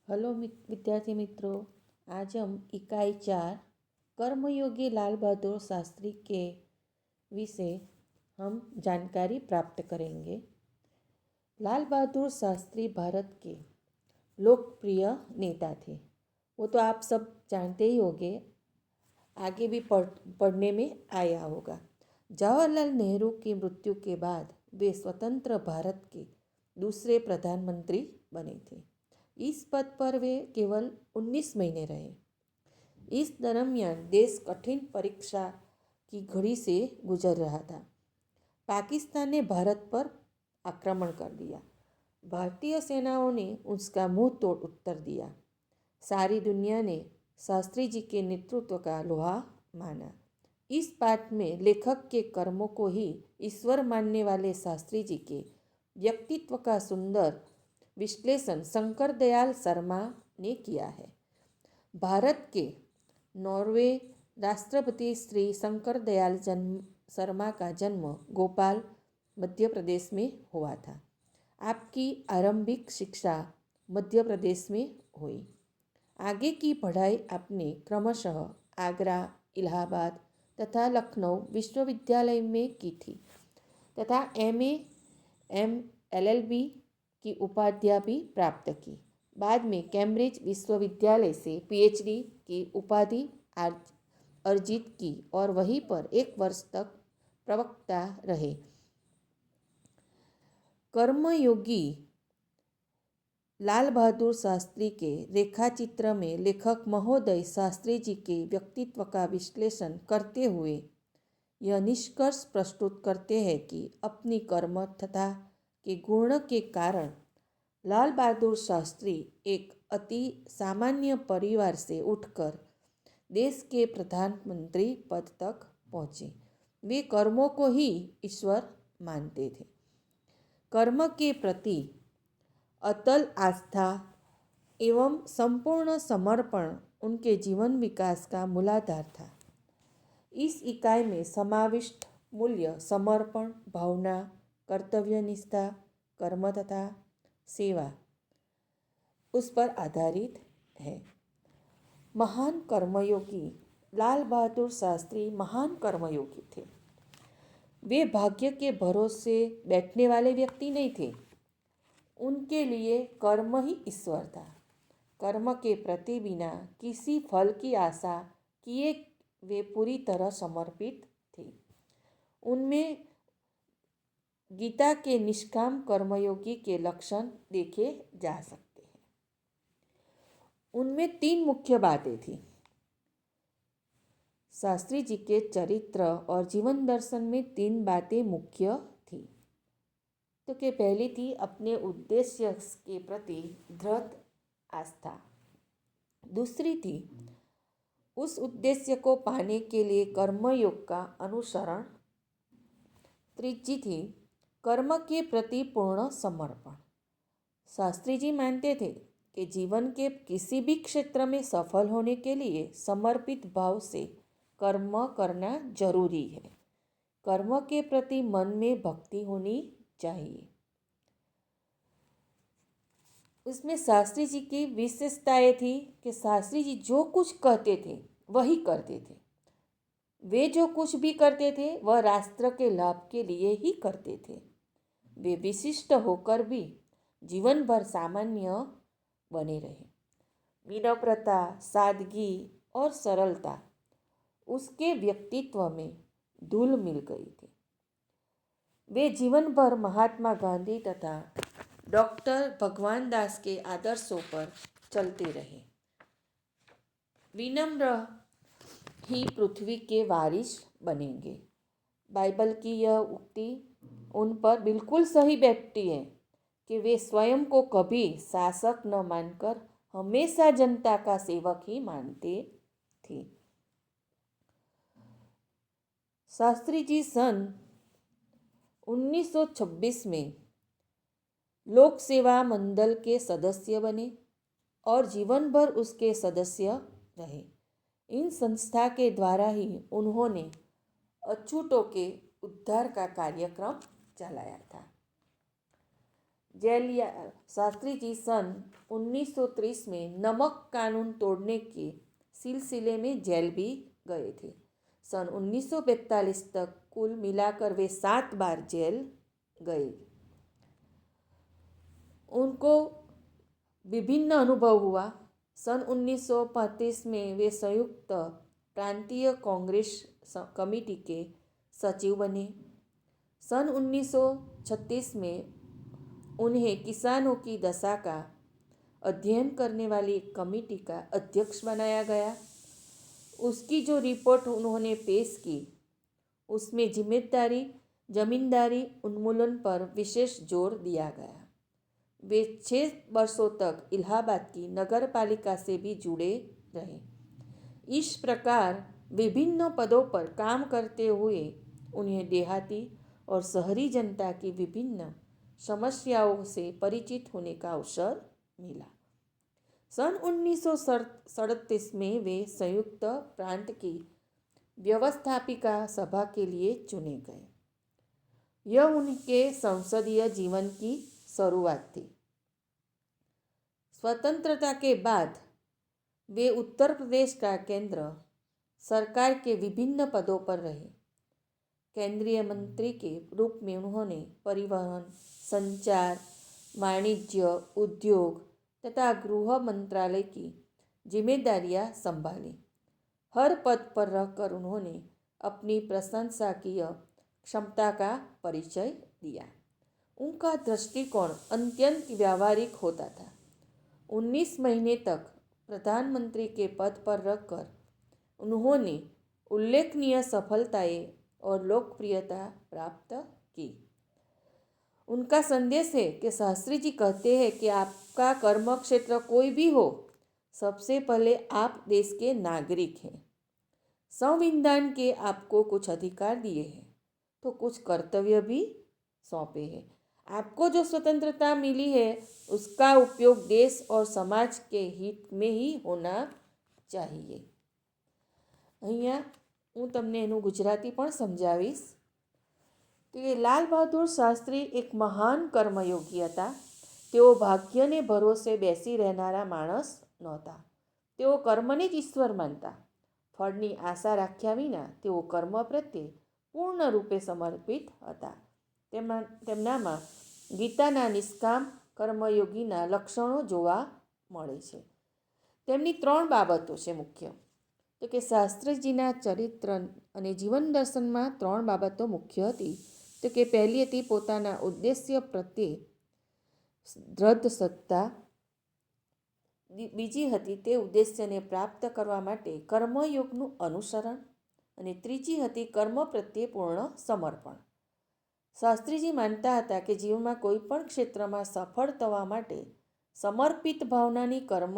Hello विद्यार्थी मित्रों, आज हम इकाई 4 कर्मयोगी लाल बहादुर शास्त्री के विषय हम जानकारी प्राप्त करेंगे। लाल बहादुर शास्त्री भारत के लोकप्रिय नेता थे। वो तो आप सब जानते ही होंगे, आगे भी पढ़ने में आया होगा। जवाहरलाल नेहरू की मृत्यु के बाद वे स्वतंत्र भारत के दूसरे प्रधानमंत्री बने थे। इस पद पर वे केवल 19 महीने रहे। इस दरमियान देश कठिन परीक्षा की घड़ी से गुजर रहा था। पाकिस्तान ने भारत पर आक्रमण कर दिया। भारतीय सेनाओं ने उसका मुंह तोड़ उत्तर दिया। सारी दुनिया ने शास्त्री जी के नेतृत्व का लोहा माना। इस पाठ में लेखक के कर्मों को ही ईश्वर मानने वाले शास्त्री जी के व्यक्तित्व का सुंदर विश्लेषण शंकर दयाल शर्मा ने किया है। भारत के नॉर्वे राष्ट्रपति श्री शंकर दयाल शर्मा का जन्म भोपाल मध्य प्रदेश में हुआ था। आपकी आरंभिक शिक्षा मध्य प्रदेश में हुई। आगे की पढ़ाई आपने क्रमशः आगरा, इलाहाबाद तथा लखनऊ विश्वविद्यालय में की थी तथा MA, LLB की उपाधियाँ भी प्राप्त की। बाद में कैम्ब्रिज विश्वविद्यालय से PhD की उपाधि अर्जित की और वहीं पर 1 वर्ष तक प्रवक्ता रहे। कर्मयोगी लाल बहादुर शास्त्री के रेखाचित्र में लेखक महोदय शास्त्री जी के व्यक्तित्व का विश्लेषण करते हुए यह निष्कर्ष प्रस्तुत करते हैं कि अपनी कर्म तथा के गुण के कारण लाल बहादुर शास्त्री एक अति सामान्य परिवार से उठकर देश के प्रधानमंत्री पद तक पहुँचे। वे कर्मों को ही ईश्वर मानते थे। कर्म के प्रति अतल आस्था एवं संपूर्ण समर्पण उनके जीवन विकास का मूलाधार था। इस इकाई में समाविष्ट मूल्य समर्पण भावना, कर्तव्यनिष्ठा, कर्म तथा सेवा उस पर आधारित है। महान कर्मयोगी लाल बहादुर शास्त्री महान कर्मयोगी थे। वे भाग्य के भरोसे बैठने वाले व्यक्ति नहीं थे। उनके लिए कर्म ही ईश्वर था। कर्म के प्रति बिना किसी फल की आशा किए वे पूरी तरह समर्पित थे। उनमें गीता के निष्काम कर्मयोगी के लक्षण देखे जा सकते हैं। उनमें 3 मुख्य बातें थी। शास्त्री जी के चरित्र और जीवन दर्शन में 3 बातें मुख्य थी। तो कि पहली थी अपने उद्देश्य के प्रति दृढ़ आस्था। दूसरी थी उस उद्देश्य को पाने के लिए कर्मयोग का अनुसरण। तीसरी थी कर्म के प्रति पूर्ण समर्पण। शास्त्री जी मानते थे कि जीवन के किसी भी क्षेत्र में सफल होने के लिए समर्पित भाव से कर्म करना जरूरी है। कर्म के प्रति मन में भक्ति होनी चाहिए। उसमें शास्त्री जी की विशेषताएं थी कि शास्त्री जी जो कुछ कहते थे वही करते थे। वे जो कुछ भी करते थे वह राष्ट्र के लाभ के लिए ही करते थे। वे विशिष्ट होकर भी जीवन भर सामान्य बने रहे। विनम्रता, सादगी और सरलता उसके व्यक्तित्व में धूल मिल गई थी। वे जीवन भर महात्मा गांधी तथा डॉक्टर भगवान दास के आदर्शों पर चलते रहे। विनम्र ही पृथ्वी के वारिस बनेंगे। बाइबल की यह उक्ति उन पर बिल्कुल सही बैठती है कि वे स्वयं को कभी शासक न मानकर हमेशा जनता का सेवक ही मानते थे। शास्त्री जी सन 1926 में लोक सेवा मंडल के सदस्य बने और जीवन भर उसके सदस्य रहे। इन संस्था के द्वारा ही उन्होंने अछूतों के उद्धार का कार्यक्रम चलाया था। शास्त्री जी सन 1930 में नमक कानून तोड़ने के सिलसिले में जेल भी गए थे। सन 1942 तक कुल मिलाकर वे 7 बार जेल गए। उनको विभिन्न अनुभव हुआ। सन 1935 में वे संयुक्त प्रांतीय कांग्रेस कमेटी के सचिव बने। सन 1936 में उन्हें किसानों की दशा का अध्ययन करने वाली एक कमेटी का अध्यक्ष बनाया गया। उसकी जो रिपोर्ट उन्होंने पेश की उसमें जमींदारी उन्मूलन पर विशेष जोर दिया गया। वे 6 वर्षों तक इलाहाबाद की नगर पालिका से भी जुड़े रहे। इस प्रकार विभिन्न पदों पर काम करते हुए उन्हें देहाती और शहरी जनता की विभिन्न समस्याओं से परिचित होने का अवसर मिला। सन 1937 में वे संयुक्त प्रांत की व्यवस्थापिका सभा के लिए चुने गए। यह उनके संसदीय जीवन की शुरुआत थी। स्वतंत्रता के बाद वे उत्तर प्रदेश का केंद्र सरकार के विभिन्न पदों पर रहे। केंद्रीय मंत्री के रूप में उन्होंने परिवहन, संचार, वाणिज्य, उद्योग तथा गृह मंत्रालय की जिम्मेदारियां संभाली। हर पद पर रहकर उन्होंने अपनी प्रशंसकीय क्षमता का परिचय दिया। उनका दृष्टिकोण अत्यंत व्यावहारिक होता था। 19 महीने तक प्रधानमंत्री के पद पर रहकर उन्होंने उल्लेखनीय सफलताएं और लोकप्रियता प्राप्त की। उनका संदेश है कि शास्त्री जी कहते हैं कि आपका कर्म क्षेत्र कोई भी हो, सबसे पहले आप देश के नागरिक हैं। संविधान के आपको कुछ अधिकार दिए हैं तो कुछ कर्तव्य भी सौंपे हैं। आपको जो स्वतंत्रता मिली है उसका उपयोग देश और समाज के हित में ही होना चाहिए। અહીંયા હું તમને એનું ગુજરાતી પણ સમજાવીશ કે લાલ બહાદુર શાસ્ત્રી એક મહાન કર્મયોગી હતા। તેઓ ભાગ્યને ભરોસે બેસી રહેનારા માણસ નહોતા। તેઓ કર્મને જ ઈશ્વર માનતા। ફળની આશા રાખ્યા વિના તેઓ કર્મ પ્રત્યે પૂર્ણ રૂપે સમર્પિત હતા। તેમનામાં ગીતાના નિષ્કામ કર્મયોગીના લક્ષણો જોવા મળે છે। તેમની 3 બાબતો છે મુખ્ય। તો કે શાસ્ત્રીજીના ચરિત્ર અને જીવન દર્શનમાં 3 બાબતો મુખ્ય હતી। તો કે પહેલી હતી પોતાના ઉદ્દેશ્ય પ્રત્યે દૃઢ શ્રદ્ધા, બીજી હતી તે ઉદ્દેશ્યને પ્રાપ્ત કરવા માટે કર્મયોગનું અનુસરણ અને ત્રીજી હતી કર્મ પ્રત્યે પૂર્ણ સમર્પણ। શાસ્ત્રીજી માનતા હતા કે જીવનમાં કોઈ પણ ક્ષેત્રમાં સફળ થવા માટે સમર્પિત ભાવનાની કર્મ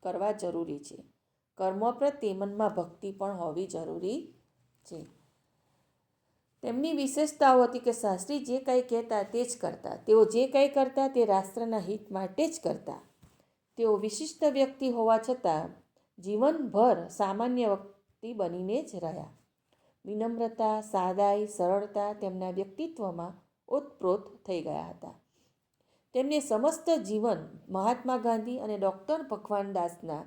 કરવા જરૂરી છે। કર્મ પ્રત્યે મનમાં ભક્તિ પણ હોવી જરૂરી છે। તેમની વિશેષતાઓ હતી કે શાસ્ત્રી જે કંઈ કહેતા તે જ કરતા। તેઓ જે કંઈ કરતા તે રાષ્ટ્રના હિત માટે જ કરતા। તેઓ વિશિષ્ટ વ્યક્તિ હોવા છતાં જીવનભર સામાન્ય વ્યક્તિ બનીને જ રહ્યા। વિનમ્રતા, સાદાઈ, સરળતા તેમના વ્યક્તિત્વમાં ઓતપ્રોત થઈ ગયા હતા। તેમને સમસ્ત જીવન મહાત્મા ગાંધી અને ડૉક્ટર ભગવાન દાસના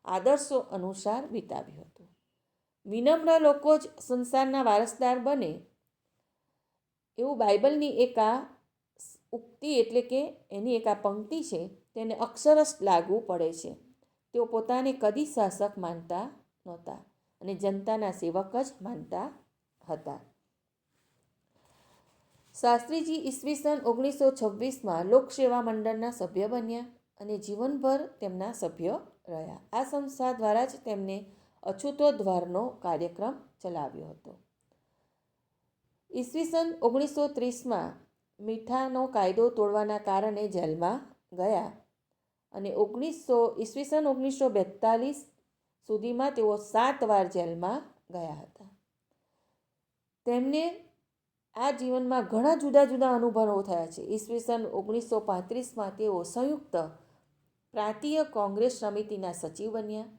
આદર્શો અનુસાર વિતાવ્યું હતું। વિનમ્ર લોકો જ સંસારના વારસદાર બને એવું બાઇબલની એક આ ઉક્તિ એટલે કે એની એક આ પંક્તિ છે તેને અક્ષરશ લાગુ પડે છે। તેઓ પોતાને કદી શાસક માનતા નહોતા અને જનતાના સેવક જ માનતા હતા। શાસ્ત્રીજી ઈસવીસન 1926માં લોકસેવા મંડળના સભ્ય બન્યા અને જીવનભર તેમના સભ્ય રહ્યા। આ સંસ્થા દ્વારા જ તેમને અછૂતોદ્ધારનો કાર્યક્રમ ચલાવ્યો હતો। ઈસવીસન 1930માં મીઠાનો કાયદો તોડવાના કારણે જેલમાં ગયા અને ઈસવીસન 1942 સુધીમાં તેઓ 7 વાર જેલમાં ગયા હતા। તેમને આ જીવનમાં ઘણા જુદા જુદા અનુભવો થયા છે। ઈસવીસન 1935માં તેઓ સંયુક્ત પ્રાંતીય કોંગ્રેસ સમિતિના સચિવ બન્યા।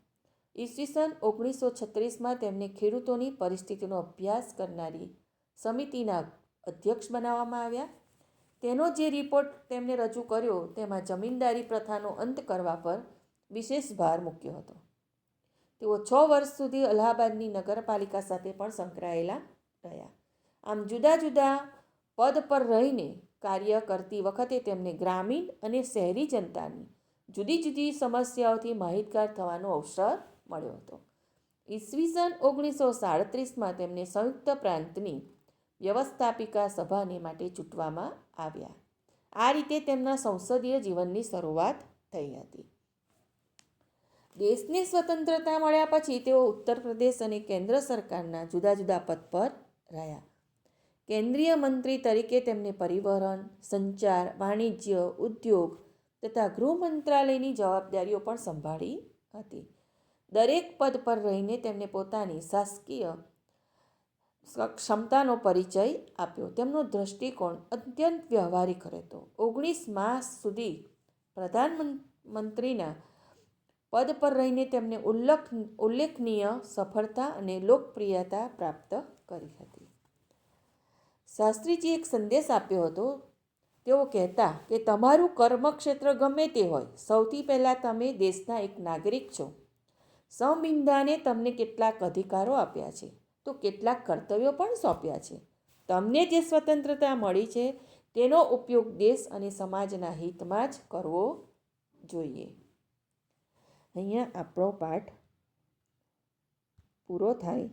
ઈસવીસન 1936માં તેમને ખેડૂતોની પરિસ્થિતિનો અભ્યાસ કરનારી સમિતિના અધ્યક્ષ બનાવવામાં આવ્યા। તેનો જે રિપોર્ટ તેમણે રજૂ કર્યો તેમાં જમીનદારી પ્રથાનો અંત કરવા પર વિશેષ ભાર મૂક્યો હતો. તેઓ 6 વર્ષ સુધી અલ્હાબાદની નગરપાલિકા સાથે પણ સંકળાયેલા રહ્યા. આમ જુદા જુદા પદ પર રહીને કાર્ય કરતી વખતે તેમને ગ્રામીણ અને શહેરી જનતાની જુદી જુદી સમસ્યાઓથી માહિતગાર થવાનો અવસર મળ્યો હતો. ઈસવીસન 1937માં તેમને સંયુક્ત પ્રાંતની વ્યવસ્થાપિકા સભાને માટે ચૂંટવામાં આવ્યા. આ રીતે તેમના સંસદીય જીવનની શરૂઆત થઈ હતી. દેશને સ્વતંત્રતા મળ્યા પછી તેઓ ઉત્તર પ્રદેશ અને કેન્દ્ર સરકારના જુદા જુદા પદ પર રહ્યા. કેન્દ્રીય મંત્રી તરીકે તેમને પરિવહન, સંચાર, વાણિજ્ય, ઉદ્યોગ તથા ગૃહ મંત્રાલયની જવાબદારીઓ પણ સંભાળી હતી. દરેક પદ પર રહીને તેમને પોતાની શાસકીય ક્ષમતાનો પરિચય આપ્યો. તેમનો દૃષ્ટિકોણ અત્યંત વ્યવહારિક હતો. 19 માસ સુધી પ્રધાનમંત્રીના પદ પર રહીને તેમને ઉલ્લેખનીય સફળતા અને લોકપ્રિયતા પ્રાપ્ત કરી હતી. શાસ્ત્રીજીએ એક સંદેશ આપ્યો હતો. તેઓ કહેતા કે તમારું કર્મક્ષેત્ર ગમે તે હોય, સૌથી પહેલાં તમે દેશના એક નાગરિક છો. સંવિધાને તમને કેટલાક અધિકારો આપ્યા છે તો કેટલાક કર્તવ્યો પણ સોંપ્યા છે. તમને જે સ્વતંત્રતા મળી છે તેનો ઉપયોગ દેશ અને સમાજના હિતમાં જ કરવો જોઈએ. અહીંયા આપણો પાઠ પૂરો થાય.